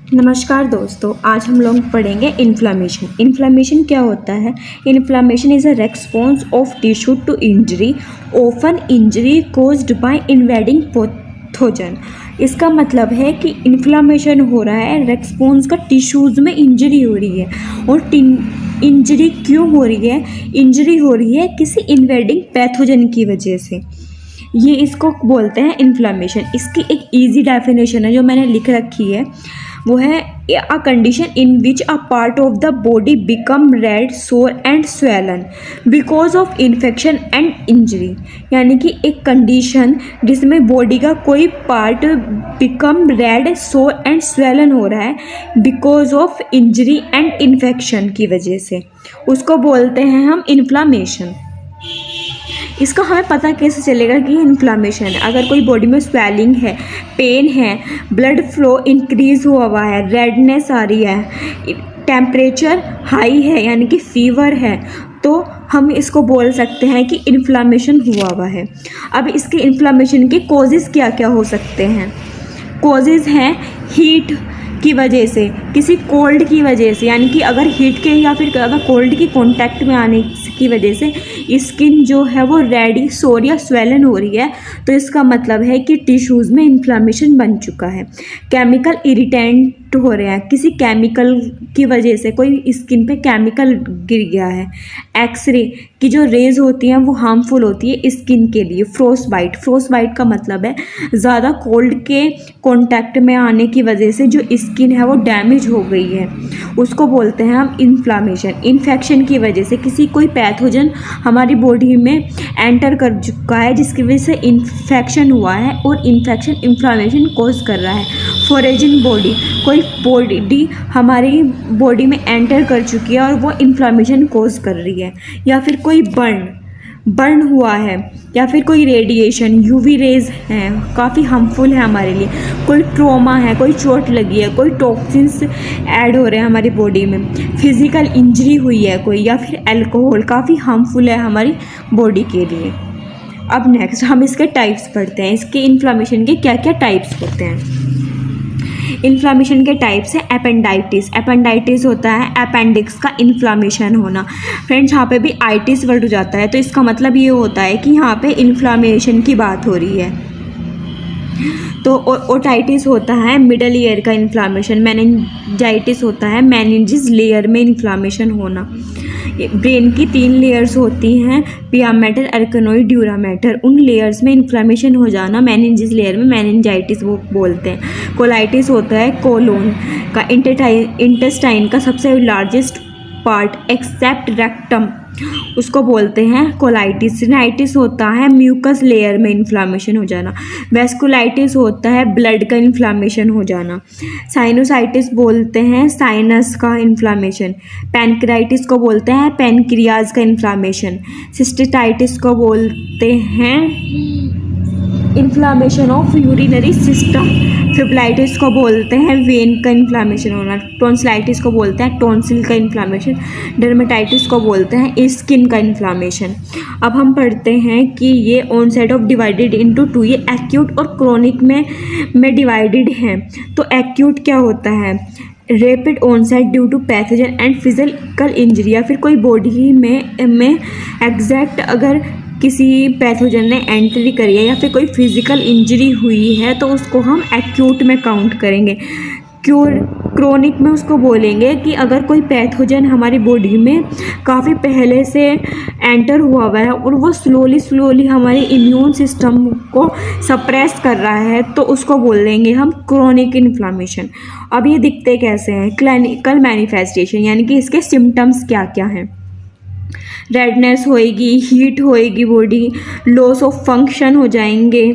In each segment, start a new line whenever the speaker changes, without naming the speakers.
नमस्कार दोस्तों, आज हम लोग पढ़ेंगे इन्फ्लामेशन। इन्फ्लामेशन क्या होता है? Inflammation is a response of tissue to injury, often injury caused by invading pathogen. इसका मतलब है कि इन्फ्लामेशन हो रहा है, रेस्पॉन्स का टिश्यूज़ में इंजरी हो रही है। और इंजरी क्यों हो रही है? इंजरी हो रही है किसी इन्वेडिंग पैथोजन की वजह से। ये इसको बोलते हैं इन्फ्लामेशन। इसकी एक इजी डेफिनेशन है जो मैंने लिख रखी है, वो है a condition in which a part of the body become red, sore and swollen because of infection and injury. यानी कि एक कंडीशन जिसमें बॉडी का कोई part become red, sore and swollen हो रहा है because of injury and infection की वजह से, उसको बोलते हैं हम इन्फ्लामेशन। इसका हमें पता कैसे चलेगा कि इन्फ्लामेशन है? अगर कोई बॉडी में स्वेलिंग है, पेन है, ब्लड फ्लो इंक्रीज हुआ है, रेडनेस आ रही है, टेम्परेचर हाई है यानी कि फीवर है, तो हम इसको बोल सकते हैं कि इन्फ्लामेशन हुआ है। अब इसके इन्फ्लामेशन के कॉजेज़ क्या क्या हो सकते हैं? कॉजेज़ हैं हीट की वजह से, किसी कोल्ड की वजह से, यानी कि अगर हीट के या फिर अगर कोल्ड की कांटेक्ट में आने की वजह से स्किन जो है वो रेडी, सोर या स्वेलन हो रही है, तो इसका मतलब है कि टिश्यूज़ में इन्फ्लामेशन बन चुका है। केमिकल इरिटेंट हो रहे हैं, किसी केमिकल की वजह से कोई स्किन पे केमिकल गिर गया है। एक्सरे की जो रेज होती हैं वो हार्मफुल होती है स्किन के लिए। फ्रोस्ट बाइट का मतलब है ज़्यादा कोल्ड के कांटेक्ट में आने की वजह से जो स्किन है वो डैमेज हो गई है, उसको बोलते हैं हम इन्फ्लामेशन। इन्फेक्शन की वजह से किसी कोई पैथोजन हमारी बॉडी में एंटर कर चुका है जिसकी वजह से इन्फेक्शन हुआ है, और इन्फेक्शन इन्फ्लामेशन कॉज कर रहा है। फॉरेजिंग बॉडी, कोई बॉडी हमारी बॉडी में एंटर कर चुकी है और वो इन्फ्लामेशन कॉज कर रही है। या फिर कोई बर्न हुआ है, या फिर कोई रेडिएशन, यूवी रेज हैं, काफ़ी हार्मफुल है हमारे लिए। कोई ट्रॉमा है, कोई चोट लगी है, कोई टॉक्सिन्स ऐड हो रहे हैं हमारी बॉडी में, फिज़िकल इंजरी हुई है कोई, या फिर अल्कोहल काफ़ी हार्मफुल है हमारी बॉडी के लिए। अब नेक्स्ट हम इसके टाइप्स पढ़ते हैं, इसके इन्फ्लामेशन के क्या क्या टाइप्स होते हैं। इन्फ्लामेशन के टाइप्स है एपेंडाइटिस। एपेंडाइटिस होता है अपेंडिक्स का इन्फ्लामेशन होना। फ्रेंड्स, यहाँ पे भी आइटिस वर्ड हो जाता है, तो इसका मतलब ये होता है कि यहाँ पे इन्फ्लामेशन की बात हो रही है। तो ओटाइटिस होता है मिडल ईयर का इन्फ्लामेशन। मेनिंजाइटिस होता है मेनिंजिस लेयर में इन्फ्लामेशन होना। ब्रेन की 3 लेयर्स होती हैं, पिया मैटर, अर्कनोइड, ड्यूरा मैटर। उन लेयर्स में इन्फ्लामेशन हो जाना मेनिंजिस लेयर में मेनिंजाइटिस वो बोलते हैं। कोलाइटिस होता है कोलोन का इंटेस्टाइन का सबसे लार्जेस्ट पार्ट एक्सेप्ट रेक्टम, उसको बोलते हैं कोलाइटिस। सिनाइटिस होता है म्यूकस लेयर में इन्फ्लामेशन हो जाना। वेस्कुलाइटिस होता है ब्लड का इन्फ्लामेशन हो जाना। साइनोसाइटिस बोलते हैं साइनस का इन्फ्लामेशन। पैनक्राइटिस को बोलते हैं पैनक्रियाज का इन्फ्लामेशन। सिस्टिटाइटिस को बोलते हैं इन्फ्लामेशन ऑफ यूरिनरी सिस्टम। फिब्लाइटिस को बोलते हैं वेन का इन्फ्लामेशन होना। टॉन्सिलाइटिस को बोलते हैं टॉन्सिल का इन्फ्लामेशन। डर्मेटाइटिस को बोलते हैं स्किन का इन्फ्लामेशन। अब हम पढ़ते हैं कि ये ऑनसेट ऑफ डिवाइडेड इनटू 2, ये एक्यूट और क्रोनिक में डिवाइडेड हैं। तो एक्यूट क्या होता है? Rapid onset due to pathogen and physical injury, या फिर कोई बॉडी में एग्जैक्ट अगर किसी पैथोजन ने एंट्री करी है या फिर कोई फिजिकल इंजरी हुई है तो उसको हम एक्यूट में काउंट करेंगे। क्रोनिक में उसको बोलेंगे कि अगर कोई पैथोजन हमारी बॉडी में काफ़ी पहले से एंटर हुआ है और वो स्लोली हमारे इम्यून सिस्टम को सप्रेस कर रहा है, तो उसको बोल देंगे हम क्रोनिक इन्फ्लामेशन। अब ये दिखते कैसे हैं? क्लिनिकल मैनिफेस्टेशन, यानी कि इसके सिम्टम्स क्या क्या हैं। रेडनेस होएगी, हीट होएगी, बॉडी लॉस ऑफ फंक्शन हो जाएंगे,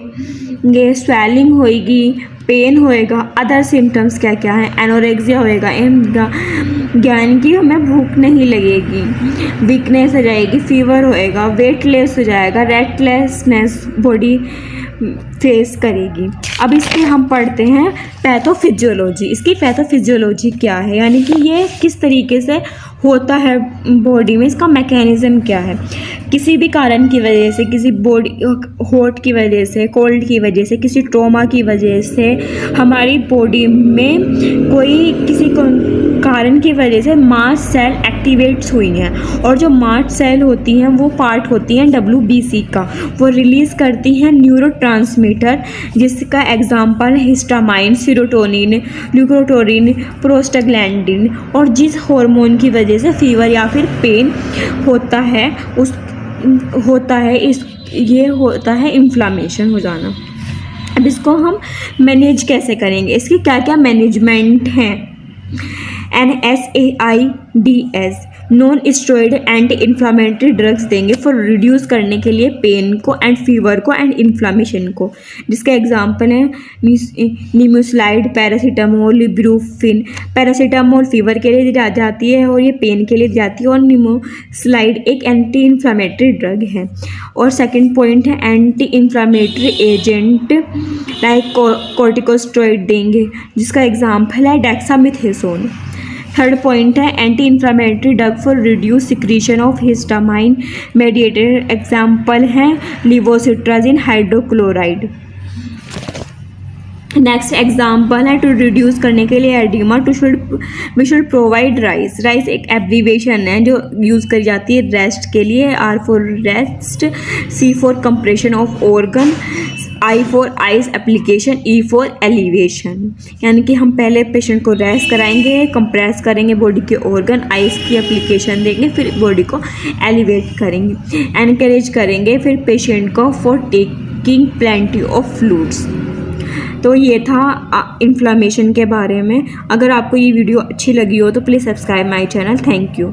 स्वेलिंग होएगी, पेन होएगा। अदर सिम्टम्स क्या क्या हैं? एनोरेक्सिया होएगा, यानी कि हमें भूख नहीं लगेगी, वीकनेस हो जाएगी, फीवर होएगा, वेट लेस हो जाएगा, रेस्टलेसनेस, बॉडी फेस करेगी। अब इसके हम पढ़ते हैं पैथोफिजियोलॉजी। इसकी पैथोफिजियोलॉजी क्या है, यानी कि ये किस तरीके से होता है बॉडी में, इसका मैकेनिज़्म क्या है। किसी भी कारण की वजह से, किसी बॉडी हॉट की वजह से, कोल्ड की वजह से, किसी ट्रॉमा की वजह से हमारी बॉडी में कोई किसी कारण की वजह से मास्ट सेल एक्टिवेट्स हुई हैं, और जो मास्ट सेल होती हैं वो पार्ट होती हैं WBC का, वो रिलीज़ करती हैं न्यूरोट्रांसमीटर, जिसका एग्जांपल है हिस्टामाइन, सीरोटोनिन, ल्यूकोट्रिन, प्रोस्टाग्लैंडिन। और जिस हार्मोन की वजह से फीवर या फिर पेन होता है ये होता है इन्फ्लामेशन हो जाना। अब इसको हम मैनेज कैसे करेंगे, इसकी क्या क्या मैनेजमेंट हैं। NSAIDs non steroid anti inflammatory drugs देंगे फॉर रिड्यूस करने के लिए पेन को एंड फीवर को एंड इन्फ्लामेशन को, जिसका एग्जांपल है निमोस्लाइड, पैरासीटामोल, इब्रूफिन। पैरासीटामोल फीवर के लिए दी जाती है और ये पेन के लिए दी जाती है, और निमोस्लाइड एक एंटी इन्फ्लामेटरी ड्रग है। और सेकंड पॉइंट है anti inflammatory agent like corticosteroid देंगे, जिसका एग्जांपल है डेक्सामेथासोन। थर्ड पॉइंट है anti inflammatory drug for reduce secretion of histamine mediated, example है लिवोसिट्राजिन हाइड्रोक्लोराइड। नेक्स्ट एग्जाम्पल है टू रिड्यूस करने के लिए edema we should provide RICE. RICE एक एब्रीवेशन है जो यूज़ करी जाती है रेस्ट के लिए, R for rest, C for compression of organ, I for ice application, E for elevation. यानी कि हम पहले पेशेंट को रेस्ट कराएंगे, कंप्रेस करेंगे बॉडी के ऑर्गन, आइस की एप्लीकेशन देंगे, फिर बॉडी को एलिवेट करेंगे, एनकरेज करेंगे फिर पेशेंट को for taking plenty of fluids. तो ये था इन्फ्लामेशन के बारे में। अगर आपको ये वीडियो अच्छी लगी हो तो please subscribe my channel. Thank you.